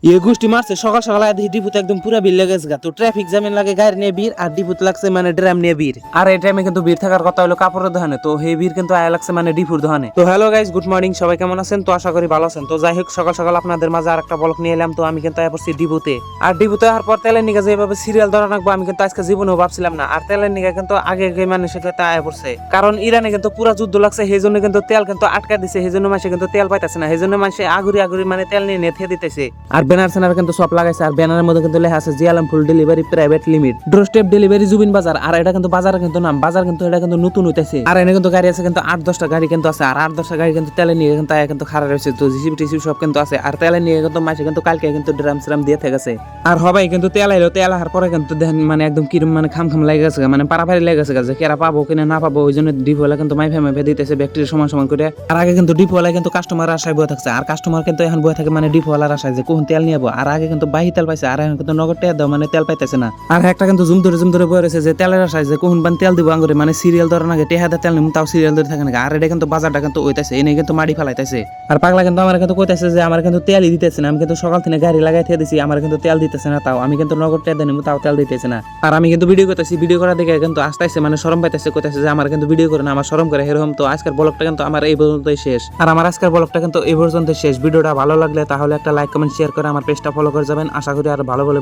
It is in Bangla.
গোষ্ঠী মারছে সকাল সকাল ডিপুতে একদম পুরা ভিড় লেগেছে গা। তো ট্রাফিক জ্যামে লাগে গাড়ি নিয়ে ভিড়, আর ডিপুতে লাগছে মানে ড্রাম নিয়ে ভিড়। আর এই টাইমে কিন্তু ভিড় থাকার কথা হলো কাপড়ের দোকানে, তো সেই ভিড় কিন্তু আয়া লাগছে মানে ডিপুর দোকানে। তো হ্যালো গাইস, গুড মর্নিং, সবাই কেমন আছেন? তো আশা করি ভালো আছেন। তো যাই হোক, সকাল সকাল আপনাদের মাঝে আর একটা ব্লগ নিয়ে এলাম। তো আমি কিন্তু আয়া পড়ছি ডিপুতে। আর ডিপুতে আসার পর তেলের নিগা যেভাবে সিরিয়াল ধরা রাখবো আমি কিন্তু আজকে জীবনেও ভাবছিলাম না। আর তেলের নিগা কিন্তু আগে মানুষের ক্ষেত্রে আয়া পড়ছে, কারণ ইরানে কিন্তু পুরা যুদ্ধ লাগছে, সেই জন্য কিন্তু তেল কিন্তু আটকা দিছে, সেই জন্য মানুষ কিন্তু তেল পাইতেছে না, সেই জন্য মানুষ আগুরি আগুরি মানে তেল নিয়ে নেথে দিতেছে। আর ব্যানার সেনার কিন্তু সব লাগাইছে, আর ব্যানারের মধ্যে কিন্তু লেখা আছে জিয়ালাম full delivery private limit, door step delivery Zubin Bazar. আর এটা কিন্তু বাজার কিন্তু নাম বাজার, কিন্তু এটা কিন্তু নতুন হইতেছে। আর এনে কিন্তু গাড়ি আছে কিন্তু 8-10টা গাড়ি কিন্তু আছে, আর 8-10টা গাড়ি কিন্তু তেলে নিয়ে কিন্তু খারাপ রয়েছে। তো জিসিবি টিসিবি সব কিন্তু আছে, আর তেলে নিয়ে কিন্তু মাসে কিন্তু কালকে কিন্তু ড্রাম সিরাম দিয়ে থেকেছে। আর হবাই কিন্তু তেল আইলো, তেল আসার পরে কিন্তু দেখেন মানে একদম কিরম মানে খাম লেগে গেছে, মানে পারাপারি লেগে গেছে যে কেরা পাবো কিনা না পাবো। ওই জন্য ডিপওয়ালা কিন্তু মাইফে দিতেছে ব্যাকটেরিয়া সমান সমান করে। আর আগে কিন্তু ডিপওয়ালা কিন্তু কাস্টমার আশায় বয়ে থাকছে, আর কাস্টমার কিন্তু এখন বয়ে থাকে মানে ডিপওয়ালার আশায় যে কোন তেল নিয়ে। আর আগে কিন্তু বাহি তেল পাইছে, আর এখন কিন্তু নগদ তেল দাও মানে তেল পাইতেছে না। আর একটা কিন্তু জুম ধরে বয়ে রয়েছে যে তেলের আশায় যে কোন বান তেল দিব আঙ্গুরে, মানে সিরিয়াল ধরে নাকি টেহাদা তেল নিম তাও সিরিয়াল ধরে থাকে না। আর এটা কিন্তু বাজারটা কিন্তু ওইতাছে, এনে কিন্তু মাড়ি ফেলাইতেছে। আর পাগলা কিন্তু আমার কিন্তু কইতাছে যে আমার কিন্তু তেলই দিতেছে না। আমি কিন্তু সকাল থেকে গাড়ি লাগাই থেকে দিছি, আমার কিন্তু তেল দিতেছে না, তাও আমি কিন্তু নগদ তেল নিম তাও তেল দিতেছে না। আর আমি কিন্তু ভিডিও করতেছি, ভিডিও করার দিকে কিন্তু আসতেছে মানে শরম পাইতেছে, কইতাছে যে আমার কিন্তু ভিডিও করে না, আমার শরম করে এরকম। তো আজকের ব্লগটা কিন্তু আমার এই পর্যন্তই শেষ। আর আমার আজকের ব্লগটা কিন্তু এই পর্যন্তই শেষ। ভিডিওটা ভালো লাগলে তাহলে একটা লাইক কমেন্ট শেয়ার করে আমার পেজটা ফলো করে যাবেন। আশা করি আর ভালো ভালো